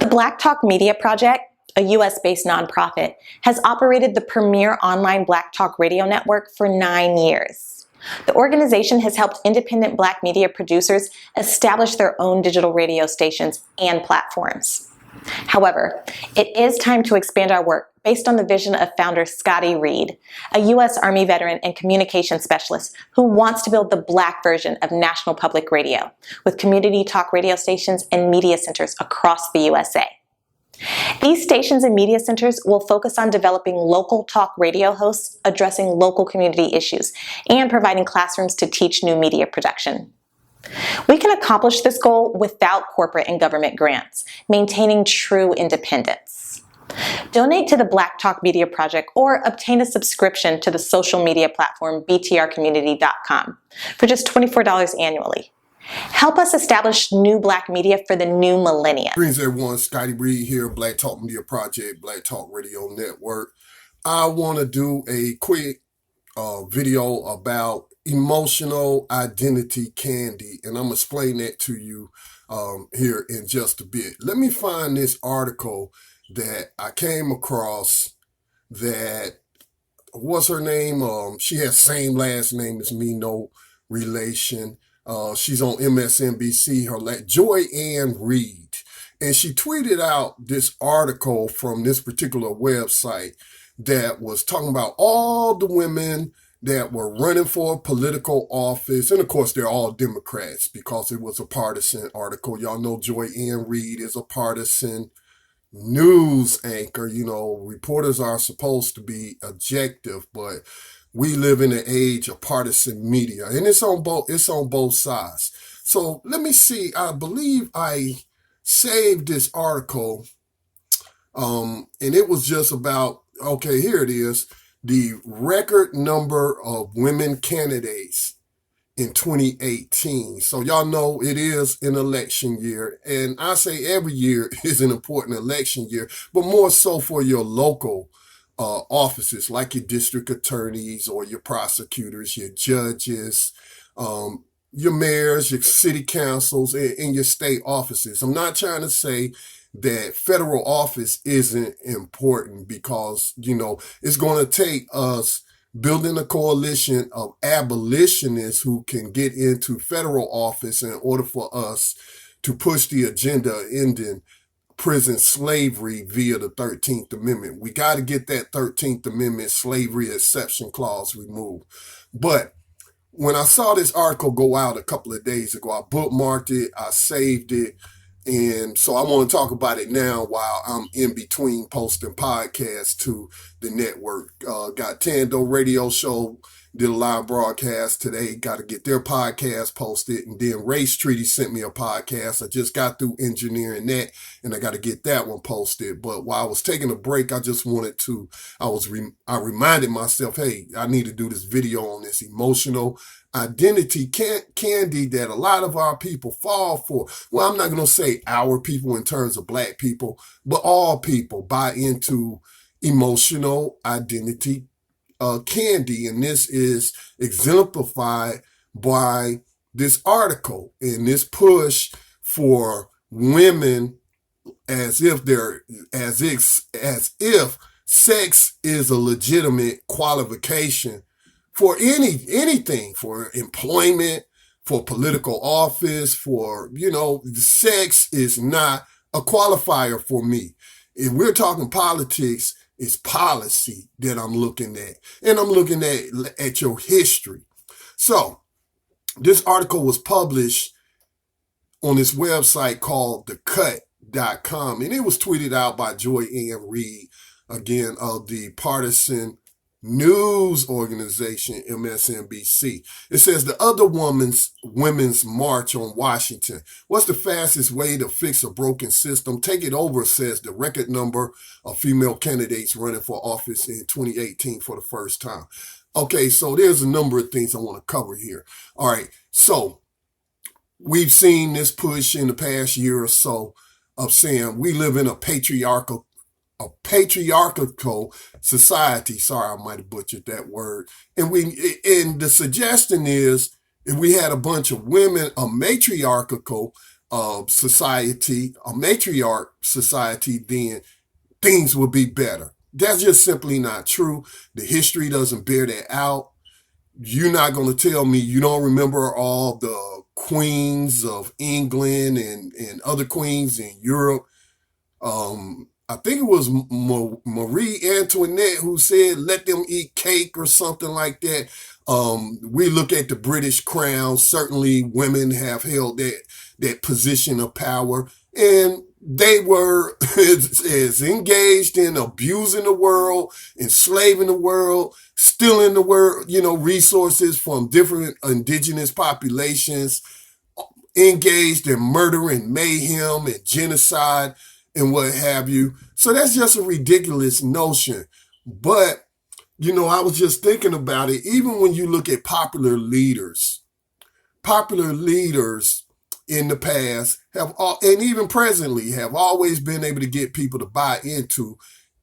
The Black Talk Media Project, a US-based nonprofit, has operated the premier online Black Talk radio network for 9 years. The organization has helped independent Black media producers establish their own digital radio stations and platforms. However, it is time to expand our work based on the vision of founder Scotty Reed, a U.S. Army veteran and communications specialist who wants to build the Black version of National Public Radio, with community talk radio stations and media centers across the USA. These stations and media centers will focus on developing local talk radio hosts, addressing local community issues, and providing classrooms to teach new media production. We can accomplish this goal without corporate and government grants, maintaining true independence. Donate to the Black Talk Media Project or obtain a subscription to the social media platform btrcommunity.com for just $24 annually. Help us establish new Black media for the new millennium. Greetings everyone, Scotty Reed here, Black Talk Media Project, Black Talk Radio Network. I want to do a quick video about emotional identity candy, and I'm going to explain that to you here in just a bit. Let me find this article that I came across that, what's her name? She has same last name as me, no relation. She's on MSNBC, Joy Ann Reid. And she tweeted out this article from this particular website that was talking about all the women that were running for political office. And of course, they're all Democrats because it was a partisan article. Y'all know Joy Ann Reid is a partisan news anchor. You know, reporters are supposed to be objective, but we live in an age of partisan media, and it's on both sides. So let me see. I believe I saved this article, and it was just about, okay, here it is, the record number of women candidates in 2018. So y'all know it is an election year, and I say every year is an important election year, but more so for your local offices like your district attorneys or your prosecutors, your judges, your mayors, your city councils, and your state offices. I'm not trying to say that federal office isn't important because, you know, it's going to take us building a coalition of abolitionists who can get into federal office in order for us to push the agenda ending prison slavery via the 13th Amendment. We got to get that 13th Amendment slavery exception clause removed. But when I saw this article go out a couple of days ago, I bookmarked it, I saved it, and so I want to talk about it now while I'm in between posting podcasts to the network. Got Tando Radio Show, did a live broadcast today, got to get their podcast posted, and then Race Treaty sent me a podcast. I just got through engineering that, and I got to get that one posted. But while I was taking a break, I just wanted to, I reminded myself, hey, I need to do this video on this emotional identity candy that a lot of our people fall for. Well, I'm not going to say our people in terms of Black people, but all people buy into emotional identity candy, and this is exemplified by this article and this push for women as if sex is a legitimate qualification for anything, for employment, for political office, for, you know, sex is not a qualifier for me. If we're talking politics, it's policy that I'm looking at. And I'm looking at your history. So this article was published on this website called thecut.com. And it was tweeted out by Joy Ann Reid, again, of the partisan news organization MSNBC. It says the other women's march on Washington. What's the fastest way to fix a broken system? Take it over, says the record number of female candidates running for office in 2018 for the first time. Okay, so there's a number of things I want to cover here. All right, so we've seen this push in the past year or so of saying we live in a patriarchal society. Sorry, I might have butchered that word. And the suggestion is if we had a bunch of women, a matriarchal society, a matriarch society, then things would be better. That's just simply not true. The history doesn't bear that out. You're not going to tell me you don't remember all the queens of England and other queens in Europe. I think it was Marie Antoinette who said, let them eat cake or something like that. We look at the British Crown. Certainly women have held that position of power, and they were as engaged in abusing the world, enslaving the world, stealing the world, resources from different indigenous populations, engaged in murder and mayhem and genocide and what have you. So that's just a ridiculous notion. But, I was just thinking about it. Even when you look at popular leaders in the past and even presently have always been able to get people to buy into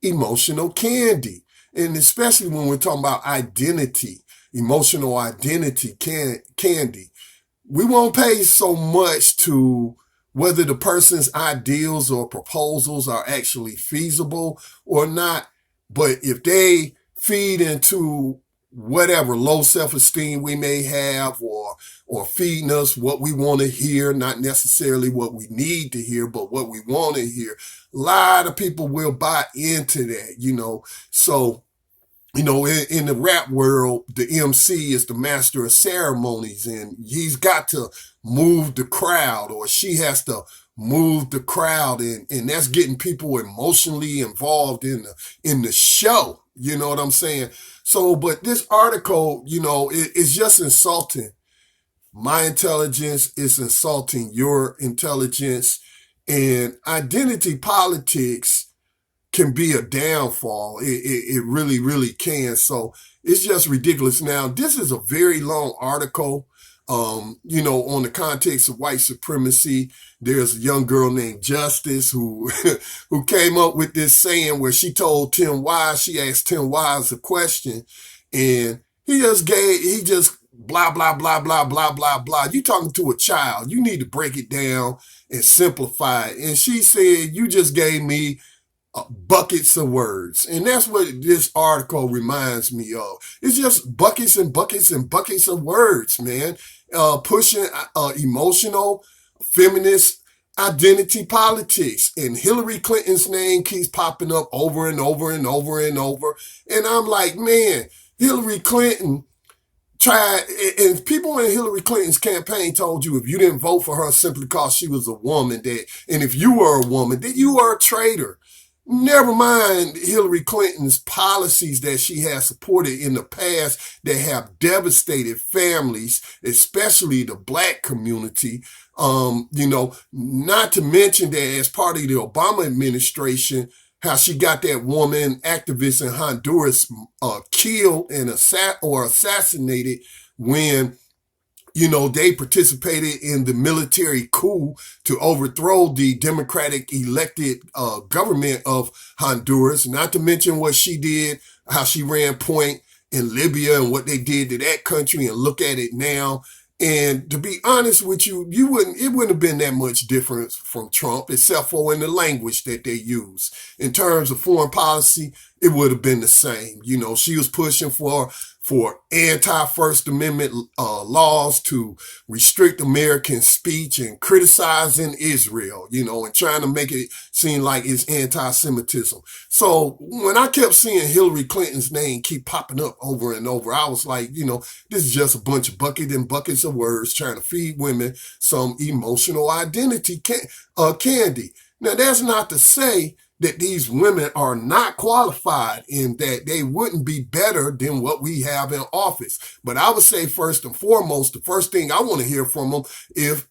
emotional candy. And especially when we're talking about identity, emotional identity candy. We won't pay so much to whether the person's ideals or proposals are actually feasible or not. But if they feed into whatever low self-esteem we may have or feeding us what we want to hear, not necessarily what we need to hear, but what we want to hear, a lot of people will buy into that, So, in the rap world, the MC is the master of ceremonies, and he's got to move the crowd, or she has to move the crowd, and that's getting people emotionally involved in the show. You know what I'm saying? So, but this article, is just insulting my intelligence. It's insulting your intelligence, and identity politics can be a downfall. It really, really can. So it's just ridiculous. Now, this is a very long article, on the context of white supremacy. There's a young girl named Justice who who came up with this saying where she asked Tim Wise a question, and he just blah, blah, blah, blah, blah, blah, blah. You talking to a child. You need to break it down and simplify it. And she said, you just gave me buckets of words. And that's what this article reminds me of. It's just buckets and buckets and buckets of words, man. Pushing emotional, feminist identity politics. And Hillary Clinton's name keeps popping up over and over and over and over. And I'm like, man, Hillary Clinton tried, and people in Hillary Clinton's campaign told you if you didn't vote for her simply because she was a woman, and if you were a woman, that you were a traitor. Never mind Hillary Clinton's policies that she has supported in the past that have devastated families, especially the black community. Not to mention that as part of the Obama administration, how she got that woman activist in Honduras killed and assassinated when they participated in the military coup to overthrow the democratic elected government of Honduras, not to mention what she did, how she ran point in Libya and what they did to that country, and look at it now. And to be honest with you, it wouldn't have been that much different from Trump, except for in the language that they use. In terms of foreign policy, it would have been the same. She was pushing for anti-First Amendment laws to restrict American speech and criticizing Israel, and trying to make it seem like it's anti-Semitism. So when I kept seeing Hillary Clinton's name keep popping up over and over, I was like, this is just a bunch of buckets and buckets of words trying to feed women some emotional identity candy. Now, that's not to say that these women are not qualified and that they wouldn't be better than what we have in office. But I would say first and foremost, the first thing I want to hear from them is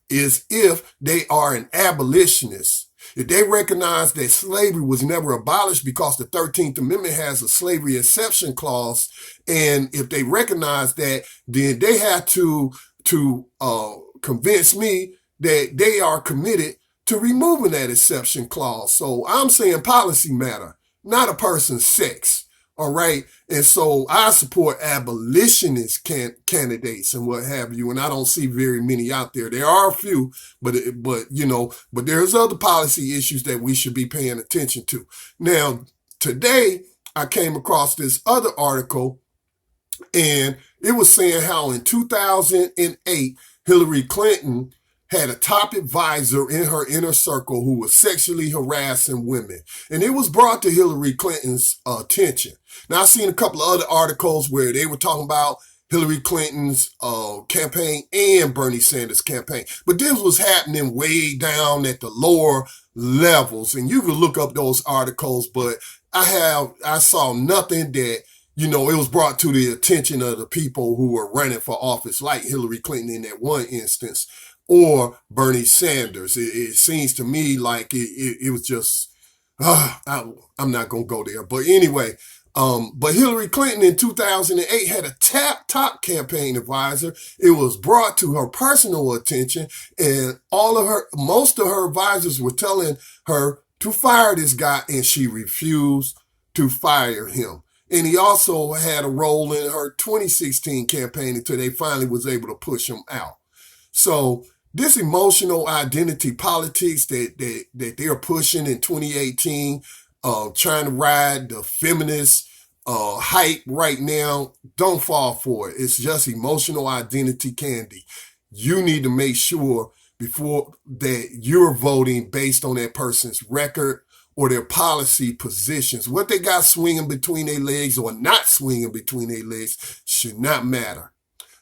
if they are an abolitionist. If they recognize that slavery was never abolished because the 13th Amendment has a slavery exception clause, and if they recognize that, then they have to convince me that they are committed to removing that exception clause. So I'm saying policy matter, not a person's sex. All right. And so I support abolitionist candidates and what have you. And I don't see very many out there. There are a few, but there's other policy issues that we should be paying attention to. Now, today I came across this other article, and it was saying how in 2008, Hillary Clinton had a top advisor in her inner circle who was sexually harassing women. And it was brought to Hillary Clinton's attention. Now, I've seen a couple of other articles where they were talking about Hillary Clinton's campaign and Bernie Sanders' campaign. But this was happening way down at the lower levels. And you can look up those articles, but I saw nothing that, it was brought to the attention of the people who were running for office, like Hillary Clinton in that one instance, or Bernie Sanders. It seems to me like it was just, I'm not going to go there. But anyway, but Hillary Clinton in 2008 had a top campaign advisor. It was brought to her personal attention, and most of her advisors were telling her to fire this guy, and she refused to fire him. And he also had a role in her 2016 campaign until they finally was able to push him out. So this emotional identity politics that they're pushing in 2018, trying to ride the feminist hype right now, don't fall for it. It's just emotional identity candy. You need to make sure before that you're voting based on that person's record or their policy positions. What they got swinging between their legs or not swinging between their legs should not matter.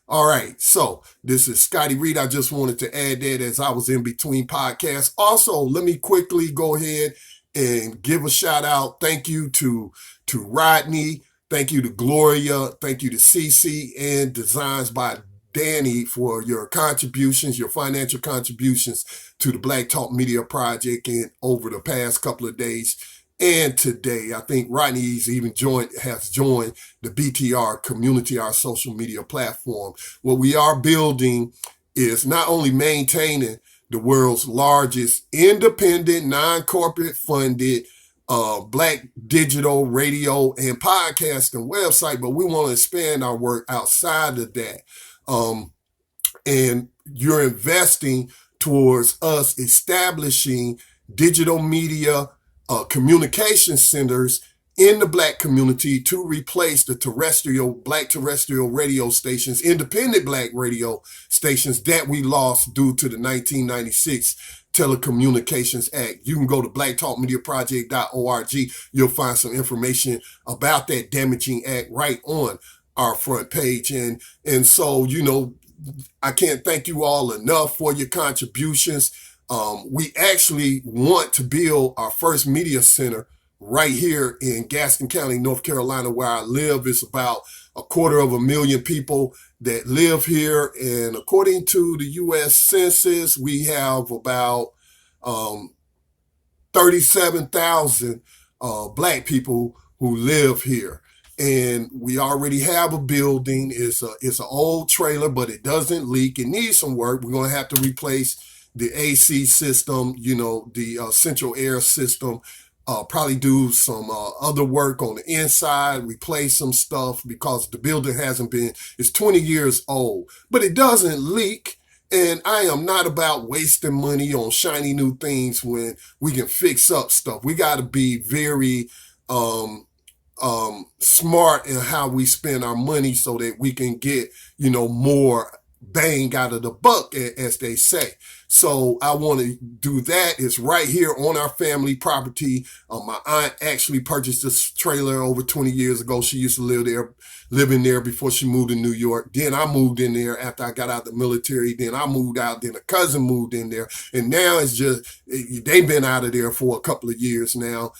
All right, so this is Scotty Reed. I just wanted to add that as I was in between podcasts. Also, let me quickly go ahead and give a shout out. Thank you to Rodney. Thank you to Gloria. Thank you to Cece and Designs by Danny for your contributions, your financial contributions to the Black Talk Media Project and over the past couple of days. And today, I think Rodney's even has joined the BTR community, our social media platform. What we are building is not only maintaining the world's largest independent, non-corporate funded Black digital radio and podcasting website, but we want to expand our work outside of that. And you're investing towards us establishing digital media communication centers in the Black community to replace the Black terrestrial radio stations, independent Black radio stations that we lost due to the 1996 Telecommunications Act. You can go to blacktalkmediaproject.org. You'll find some information about that damaging act right on our front page. And so, I can't thank you all enough for your contributions. We actually want to build our first media center right here in Gaston County, North Carolina, where I live. It's about 250,000 people that live here. And according to the U.S. Census, we have about 37,000 Black people who live here. And we already have a building. It's an old trailer, but it doesn't leak. It needs some work. We're going to have to replace the AC system, the central air system, probably do some other work on the inside, replace some stuff because the building it's 20 years old, but it doesn't leak. And I am not about wasting money on shiny new things when we can fix up stuff. We got to be very smart in how we spend our money so that we can get, more bang out of the buck, as they say. So I want to do that. It's right here on our family property. My aunt actually purchased this trailer over 20 years ago. She used to live in there before she moved to New York. Then I moved in there after I got out of the military. Then I moved out. Then a cousin moved in there. And now it's just, they've been out of there for a couple of years now.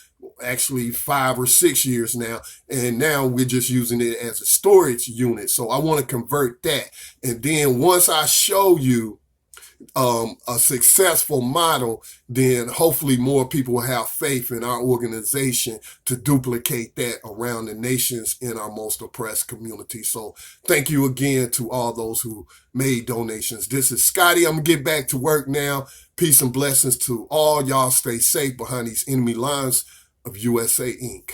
Actually 5 or 6 years now, and now we're just using it as a storage unit. So I want to convert that, and then once I show you a successful model, then hopefully more people will have faith in our organization to duplicate that around the nations in our most oppressed community. So thank you again to all those who made donations. This is Scotty. I'm gonna get back to work now. Peace and blessings to all. Y'all stay safe behind these enemy lines of USA Inc.